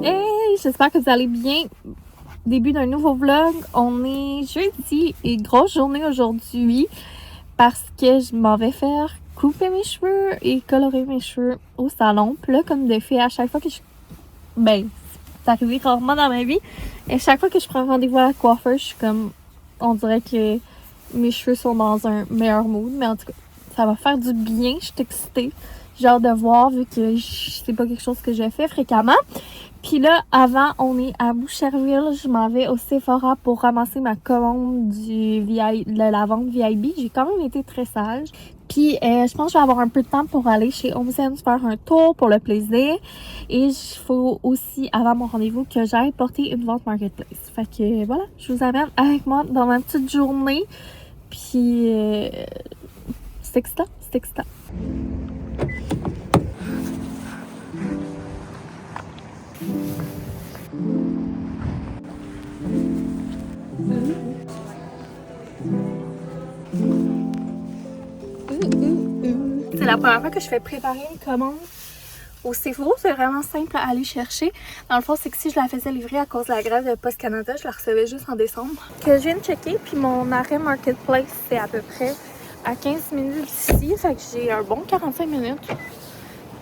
Hey, j'espère que vous allez bien. Début d'un nouveau vlog. On est jeudi et grosse journée aujourd'hui parce que je m'en vais faire couper mes cheveux et colorer mes cheveux au salon. Puis là, comme de fait, à chaque fois que c'est arrivé rarement dans ma vie. Et chaque fois que je prends rendez-vous à la coiffeuse, je suis comme, on dirait que mes cheveux sont dans un meilleur mood. Mais en tout cas, ça va faire du bien. Je suis excitée. J'ai hâte de voir vu que c'est pas quelque chose que je fais fréquemment. Puis là, avant, on est à Boucherville. Je m'en vais au Sephora pour ramasser ma commande de la vente VIB. J'ai quand même été très sage. Puis, je pense que je vais avoir un peu de temps pour aller chez Home Sense faire un tour pour le plaisir. Et il faut aussi, avant mon rendez-vous, que j'aille porter une vente marketplace. Fait que voilà, je vous amène avec moi dans ma petite journée. Puis, c'est excitant, c'est excitant. C'est la première fois que je fais préparer une commande au Sephora. C'est vraiment simple à aller chercher. Dans le fond, c'est que si je la faisais livrer à cause de la grève de Post Canada, je la recevais juste en décembre. Que je viens de checker, puis mon arrêt Marketplace, c'est à peu près à 15 minutes d'ici. Fait que j'ai un bon 45 minutes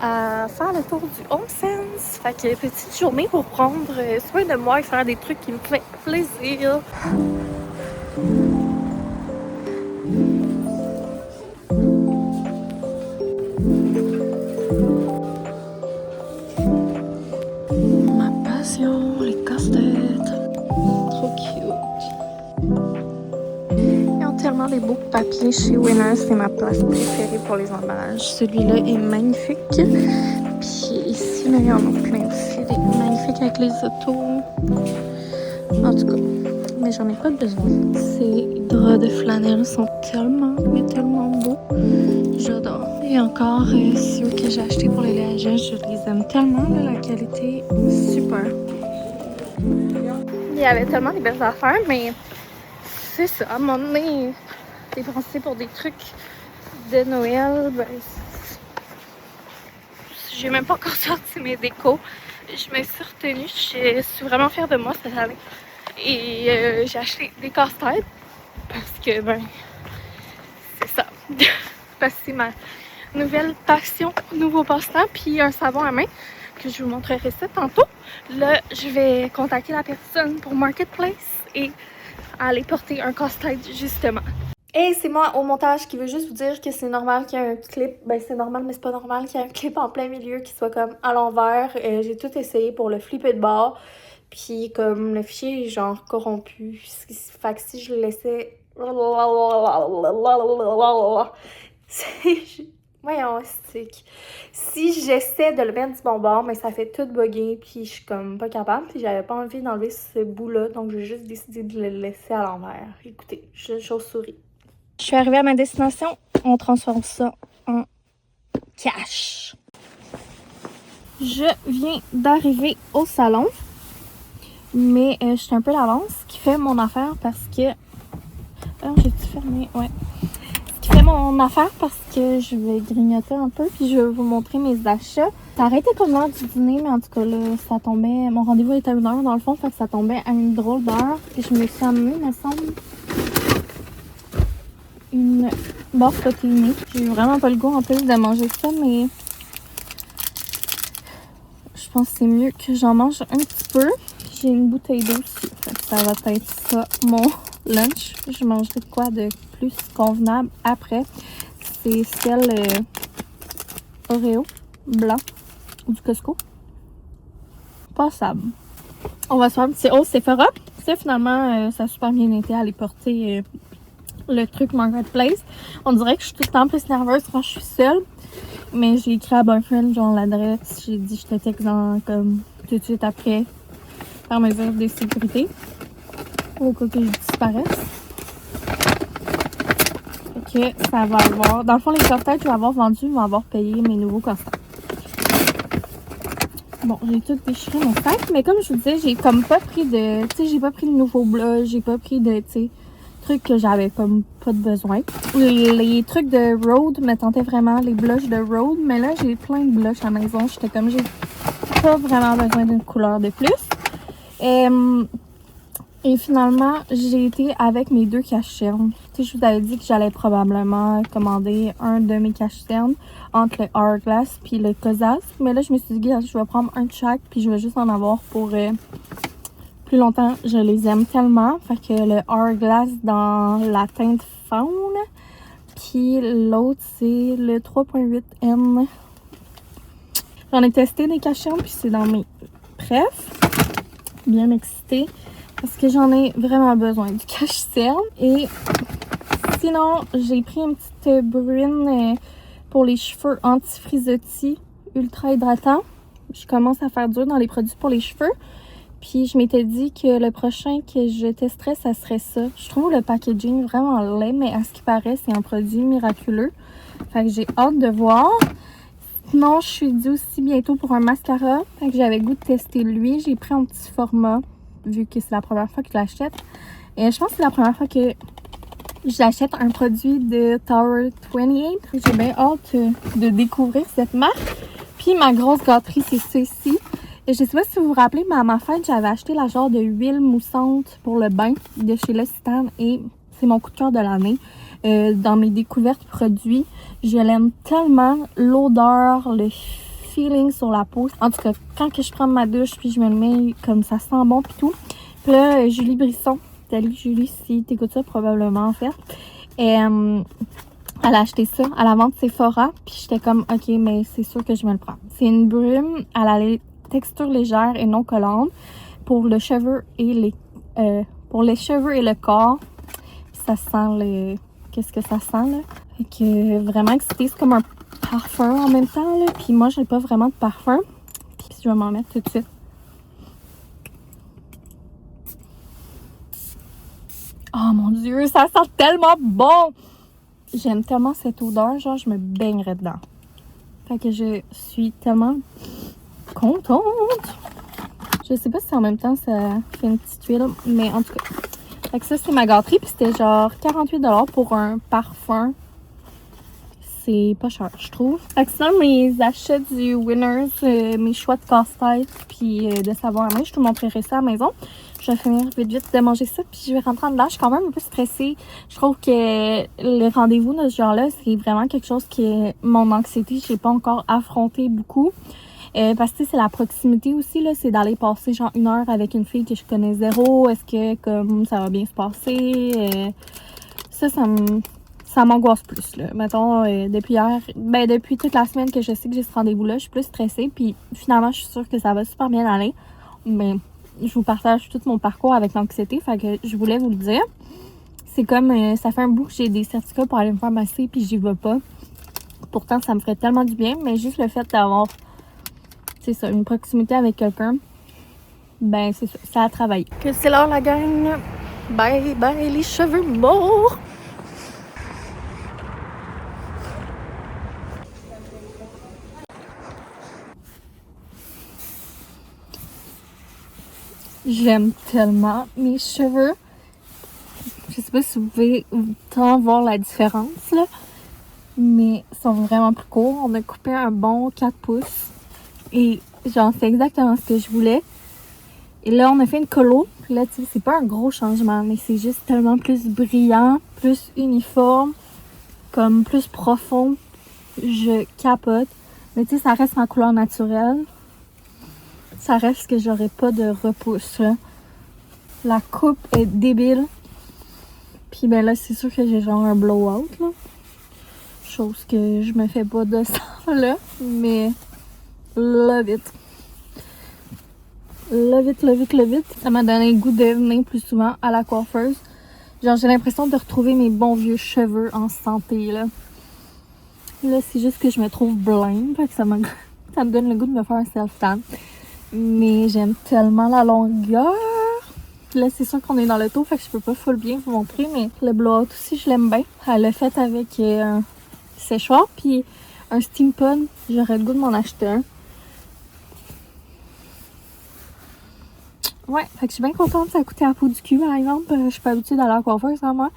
à faire le tour du Home Sense. Fait que petite journée pour prendre soin de moi et faire des trucs qui me font plaisir. Les casse-têtes. Trop cute. Ils ont tellement des beaux papiers chez Winners. C'est ma place préférée pour les emballages. Celui-là est magnifique. Puis ici, là, il y en a plein aussi. Des magnifiques avec les autos. En tout cas, mais j'en ai pas besoin. Ces draps de flanelle sont tellement, mais tellement beaux. J'adore. Et encore, ceux que j'ai achetés pour les lagages, je les aime tellement. Là, la qualité est super. Il y avait tellement de belles affaires, mais c'est ça. À un moment donné, dépenser pour des trucs de Noël, j'ai même pas encore sorti mes décos. Je me suis retenue. Je suis vraiment fière de moi cette année. Et j'ai acheté des casse-têtes parce que, c'est ça. Parce que c'est ma nouvelle passion, nouveau passe-temps, puis un savon à main que je vous montrerai ça tantôt. Là, je vais contacter la personne pour Marketplace et aller porter un casse-tête justement. Et c'est moi au montage qui veut juste vous dire que c'est normal qu'il y ait un clip. C'est normal, mais c'est pas normal qu'il y ait un clip en plein milieu qui soit comme à l'envers. J'ai tout essayé pour le flipper de bord. Puis comme le fichier est genre corrompu. Fait que si je le laissais... Voyons, stick. Si j'essaie de le mettre du bon bord, mais ça fait tout bugger, puis je suis comme pas capable. Puis j'avais pas envie d'enlever ce bout-là, donc j'ai juste décidé de le laisser à l'envers. Écoutez, je suis une chauve-souris. Je suis arrivée à ma destination. On transforme ça en cash. Je viens d'arriver au salon, mais je suis un peu d'avance, ce qui fait mon affaire parce que... Oh, j'ai-tu fermé? Ouais. Ce qui fait mon affaire parce que je vais grignoter un peu, puis je vais vous montrer mes achats. Ça aurait été comme l'heure du dîner, mais en tout cas, là, ça tombait... Mon rendez-vous était à 1h dans le fond, fait que ça tombait à une drôle d'heure. Puis je me suis amenée, me semble, une barre protéinée. J'ai vraiment pas le goût en plus de manger ça, mais je pense que c'est mieux que j'en mange un petit peu. J'ai une bouteille d'eau aussi, fait que ça va être ça mon lunch. Je mangerai de quoi de plus convenable après. C'est celle Oreo blanc du Costco. Passable. On va se faire un petit haut Sephora. Ça, finalement, ça a super bien été à aller porter le truc Marketplace. On dirait que je suis tout le temps plus nerveuse quand je suis seule. Mais j'ai écrit à boyfriend, genre l'adresse. J'ai dit je te texte comme tout de suite après par mesure de sécurité. Au cas que je disparaisse. Fait que ça va avoir... Dans le fond, les casse-têtes que je vais avoir vendus vont avoir payé mes nouveaux casse-têtes. Bon, j'ai tout déchiré mon sac, mais comme je vous disais, j'ai comme pas pris de... Tu sais, j'ai pas pris de nouveau blush, j'ai pas pris de, tu sais, trucs que j'avais comme pas de besoin. Les trucs de Rhode me tentaient vraiment, les blushs de Rhode, mais là j'ai plein de blushs à la maison. J'étais comme, j'ai pas vraiment besoin d'une couleur de plus. Et finalement, j'ai été avec mes 2 cache-cernes. Tu sais, je vous avais dit que j'allais probablement commander un de mes cache-cernes entre le Hourglass puis le Kosas. Mais là, je me suis dit, je vais prendre un de chaque puis je vais juste en avoir pour plus longtemps. Je les aime tellement. Fait que le Hourglass dans la teinte faune. Puis l'autre, c'est le 3.8N. J'en ai testé des cache-cernes puis c'est dans mes prefs. Bien excitée. Parce que j'en ai vraiment besoin du cache-cerne. Et sinon, j'ai pris une petite brune pour les cheveux anti-frizzotis ultra hydratant. Je commence à faire dur dans les produits pour les cheveux. Puis je m'étais dit que le prochain que je testerais, ça serait ça. Je trouve le packaging vraiment laid, mais à ce qui paraît, c'est un produit miraculeux. Fait que j'ai hâte de voir. Sinon, je suis due aussi bientôt pour un mascara. Fait que j'avais le goût de tester lui. J'ai pris un petit format, vu que c'est la première fois que je l'achète. Et je pense que c'est la première fois que j'achète un produit de Tower 28. J'ai bien hâte de découvrir cette marque. Puis ma grosse gâterie, c'est ceci. Et je sais pas si vous vous rappelez, mais à ma fête, j'avais acheté la genre de huile moussante pour le bain de chez L'Occitane. Et c'est mon coup de cœur de l'année. Dans mes découvertes produits, je l'aime tellement. L'odeur, le feeling sur la peau. En tout cas, quand que je prends ma douche, puis je me le mets comme ça sent bon puis tout. Puis là, Julie Brisson, salut Julie, si t'écoutes ça probablement en fait. Et elle a acheté ça à la vente Sephora, puis j'étais comme ok, mais c'est sûr que je me le prends. C'est une brume à la texture légère et non collante pour le cheveu et les cheveux et le corps. Puis ça sent le qu'est-ce que ça sent là. Fait que vraiment excitée, c'est comme un parfum en même temps là. Puis moi j'ai pas vraiment de parfum. Puis je vais m'en mettre tout de suite. Oh mon dieu, ça sent tellement bon! J'aime tellement cette odeur, genre je me baignerais dedans. Fait que je suis tellement contente. Je sais pas si en même temps ça fait une petite huile, mais en tout cas. Fait que ça c'est ma gâterie, puis c'était genre 48$ pour un parfum. C'est pas cher, je trouve. Fait que sinon, mes achats du Winners, mes choix de casse-tête, puis de savon à main, je te montrerai ça à la maison. Je vais finir vite de manger ça, puis je vais rentrer en dedans. Je suis quand même un peu stressée. Je trouve que les rendez-vous de ce genre-là, c'est vraiment quelque chose qui mon anxiété, je n'ai pas encore affronté beaucoup. Parce que c'est la proximité aussi, là, c'est d'aller passer genre 1 heure avec une fille que je connais zéro. Est-ce que comme ça va bien se passer? Ça m'angoisse plus, là. Mettons, depuis hier, depuis toute la semaine que je sais que j'ai ce rendez-vous-là, je suis plus stressée. Puis finalement, je suis sûre que ça va super bien aller. Mais je vous partage tout mon parcours avec l'anxiété, fait que je voulais vous le dire. C'est comme, ça fait un bout que j'ai des certificats pour aller me faire masser, puis j'y vais pas. Pourtant, ça me ferait tellement du bien, mais juste le fait d'avoir, c'est ça, une proximité avec quelqu'un, ben c'est ça, ça a travaillé. Que c'est l'heure la gang! Bye bye les cheveux morts! J'aime tellement mes cheveux. Je sais pas si vous pouvez tant voir la différence, là. Mais ils sont vraiment plus courts. On a coupé un bon 4 pouces. Et genre, c'est exactement ce que je voulais. Et là, on a fait une colo. Puis là, tu sais, c'est pas un gros changement, mais c'est juste tellement plus brillant, plus uniforme, comme plus profond. Je capote. Mais tu sais, ça reste en couleur naturelle. Ça reste que j'aurais pas de repousse, là. La coupe est débile. Puis ben là, c'est sûr que j'ai genre un blowout, là. Chose que je me fais pas de ça, là. Mais love it. Love it, love it, love it. Ça m'a donné le goût de venir plus souvent à la coiffeuse. Genre, j'ai l'impression de retrouver mes bons vieux cheveux en santé, là. Là, c'est juste que je me trouve blinde. Fait que ça me donne le goût de me faire un self-tan. Mais j'aime tellement la longueur. Là, c'est sûr qu'on est dans le taux, fait que je peux pas full bien vous montrer, mais le blowout aussi, je l'aime bien. Elle l'a fait avec un séchoir, puis un steam pun. J'aurais le goût de m'en acheter un. Ouais, fait que je suis bien contente. Ça a coûté à peau du cul, par exemple. Je suis pas habituée d'aller à la coiffeuse, sans moi.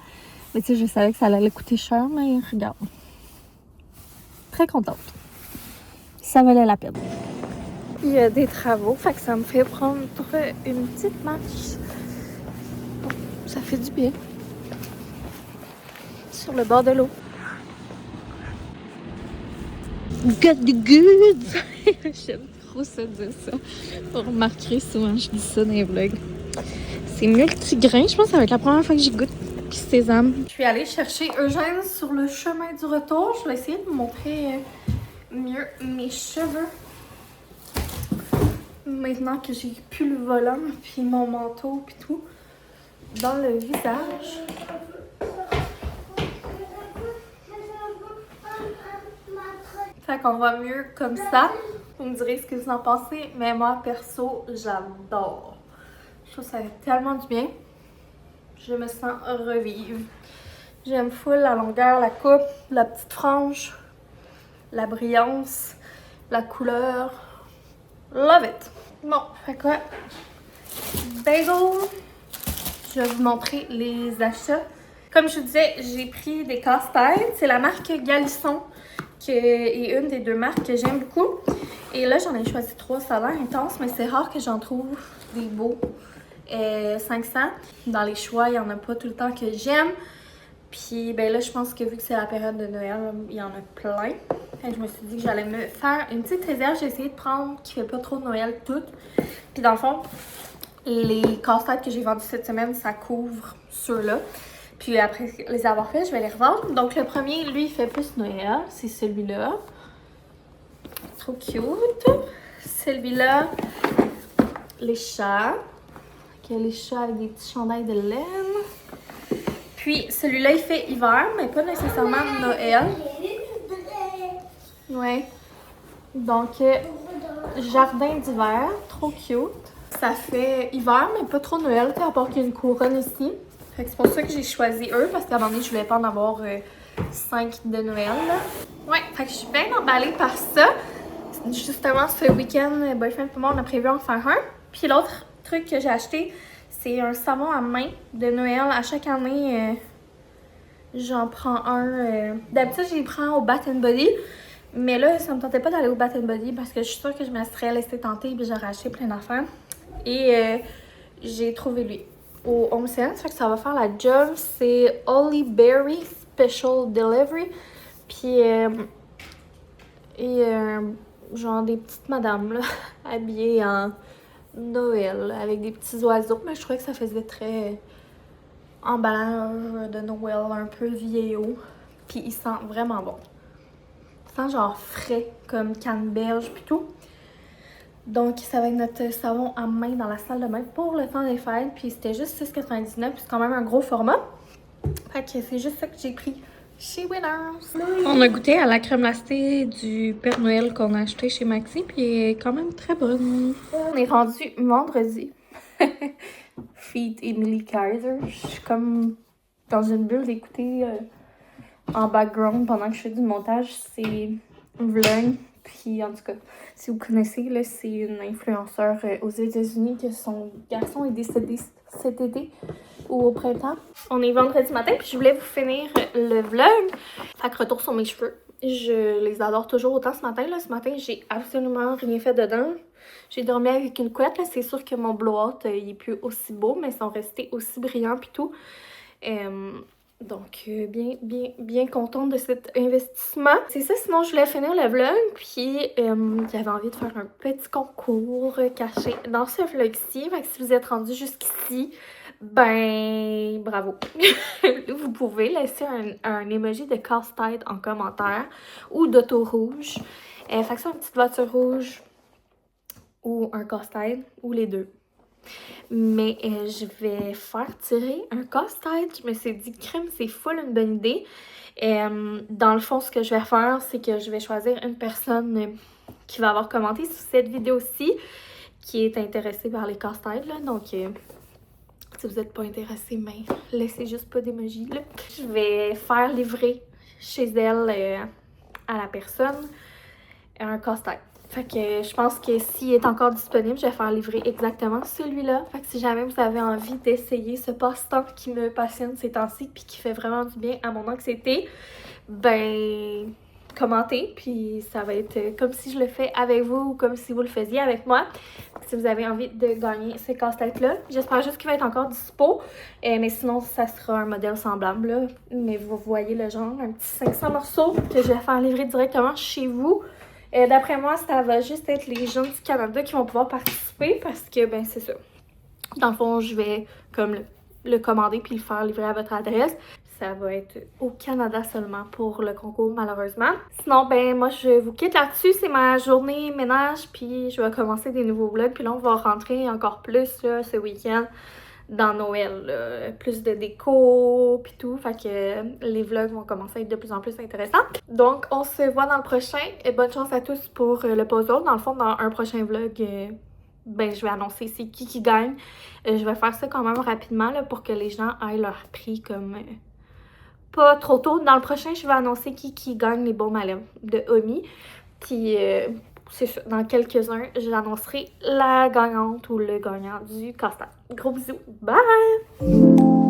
Mais tu sais, je savais que ça allait coûter cher, mais regarde. Très contente. Ça valait la peine. Il y a des travaux, fait que ça me fait prendre une petite marche. Ça fait du bien. Sur le bord de l'eau. Got the goods! J'aime trop ça dire ça. Vous remarquerez souvent, je dis ça dans les vlogs. C'est multigrain. Je pense que ça va être la première fois que j'y goûte. Puis sésame. Je suis allée chercher Eugène sur le chemin du retour. Je vais essayer de vous montrer mieux mes cheveux. Maintenant que j'ai plus le volant, puis mon manteau, puis tout, dans le visage. Fait qu'on va mieux comme ça. Vous me direz ce que vous en pensez, mais moi, perso, j'adore. Je trouve que ça fait tellement du bien. Je me sens revivre. J'aime full la longueur, la coupe, la petite frange, la brillance, la couleur. Love it! Bon, fait quoi? Bagel! Je vais vous montrer les achats. Comme je vous disais, j'ai pris des casse-têtes. C'est la marque Galisson, qui est une des deux marques que j'aime beaucoup. Et là, j'en ai choisi 3. Ça a l'air intense, mais c'est rare que j'en trouve des beaux 500. Dans les choix, il n'y en a pas tout le temps que j'aime. Puis ben là, je pense que vu que c'est la période de Noël, il y en a plein. Et je me suis dit que j'allais me faire une petite réserve. J'ai essayé de prendre qui fait pas trop de Noël toutes. Puis dans le fond, les casse-têtes que j'ai vendus cette semaine, ça couvre ceux-là. Puis après les avoir faits, je vais les revendre. Donc le premier, lui, il fait plus Noël. C'est celui-là. Trop cute. Celui-là, les chats. Les chats avec des petits chandails de laine. Puis celui-là, il fait hiver, mais pas nécessairement Noël. Ouais. Donc, jardin d'hiver, trop cute. Ça fait hiver, mais pas trop Noël, à part qu'il y a une couronne ici. Fait que c'est pour ça que j'ai choisi eux, parce qu'à un moment donné, je voulais pas en avoir 5 de Noël. Là. Ouais, fait que je suis bien emballée par ça. Justement, ce week-end, boyfriend et moi, on a prévu en faire un. Puis l'autre truc que j'ai acheté, c'est un savon à main de Noël. À chaque année, j'en prends un. D'habitude, j'y prends au Bath Body. Mais là, ça me tentait pas d'aller au Bath Body parce que je suis sûre que je me serais laissée tenter et j'aurais acheté plein d'affaires. Et j'ai trouvé lui au Home Sense. Fait que ça va faire la job. C'est Holly Berry Special Delivery. Puis, genre des petites madames là, habillées en Noël avec des petits oiseaux. Mais je trouvais que ça faisait très emballage de Noël, un peu vieillot. Puis il sent vraiment bon. Il sent genre frais, comme canneberge pis tout. Donc ça va être notre savon à main dans la salle de bain pour le temps des fêtes. Puis c'était juste 6,99$, puis c'est quand même un gros format. Fait que c'est juste ça que j'ai pris chez Winners. On a goûté à la crème glacée du Père Noël qu'on a acheté chez Maxi, puis elle est quand même très bonne. On est rendu vendredi. Feed Emily Kaiser. Je suis comme dans une bulle d'écouter en background pendant que je fais du montage. C'est un vlog. Puis en tout cas, si vous connaissez, là, c'est une influenceure aux États-Unis que son garçon est décédé cet été ou au printemps. On est vendredi matin, puis je voulais vous finir le vlog. Fait que retour sur mes cheveux. Je les adore toujours autant ce matin. Là. Ce matin, j'ai absolument rien fait dedans. J'ai dormi avec une couette. C'est sûr que mon blowout, il est plus aussi beau, mais ils sont restés aussi brillants puis tout. Donc, bien contente de cet investissement. C'est ça, sinon je voulais finir le vlog, puis j'avais envie de faire un petit concours caché dans ce vlog-ci. Fait que si vous êtes rendu jusqu'ici, ben bravo! Vous pouvez laisser un emoji de casse-tête en commentaire ou d'auto rouge. Fait que c'est une petite voiture rouge ou un casse-tête ou les deux. Mais je vais faire tirer un casse-tête. Je me suis dit, crème, c'est full une bonne idée. Dans le fond, ce que je vais faire, c'est que je vais choisir une personne qui va avoir commenté sur cette vidéo-ci, qui est intéressée par les casse-têtes. Donc, si vous n'êtes pas intéressé, mais laissez juste pas d'émoji. Je vais faire livrer chez elle à la personne un casse-tête. Fait que je pense que s'il est encore disponible, je vais faire livrer exactement celui-là. Fait que si jamais vous avez envie d'essayer ce passe-temps qui me passionne ces temps-ci puis qui fait vraiment du bien à mon anxiété, ben commentez, puis ça va être comme si je le fais avec vous ou comme si vous le faisiez avec moi. Si vous avez envie de gagner ces casse-têtes-là, j'espère juste qu'il va être encore dispo, mais sinon ça sera un modèle semblable, là. Mais vous voyez le genre, un petit 500 morceaux que je vais faire livrer directement chez vous. D'après moi, ça va juste être les gens du Canada qui vont pouvoir participer parce que, ben c'est ça. Dans le fond, je vais comme le commander puis le faire livrer à votre adresse. Ça va être au Canada seulement pour le concours, malheureusement. Sinon, ben moi, je vous quitte là-dessus. C'est ma journée ménage, puis je vais commencer des nouveaux vlogs. Puis là, on va rentrer encore plus là, ce week-end dans Noël. Là. Plus de déco, puis tout. Fait que les vlogs vont commencer à être de plus en plus intéressants. Donc, on se voit dans le prochain. Et bonne chance à tous pour le puzzle. Dans le fond, dans un prochain vlog... ben, je vais annoncer c'est qui gagne. Je vais faire ça quand même rapidement là, pour que les gens aient leur prix comme pas trop tôt. Dans le prochain, je vais annoncer qui gagne les baumes à lèvres de Omi. Puis c'est ça, dans quelques-uns, j'annoncerai la gagnante ou le gagnant du casse-tête. Gros bisous, bye!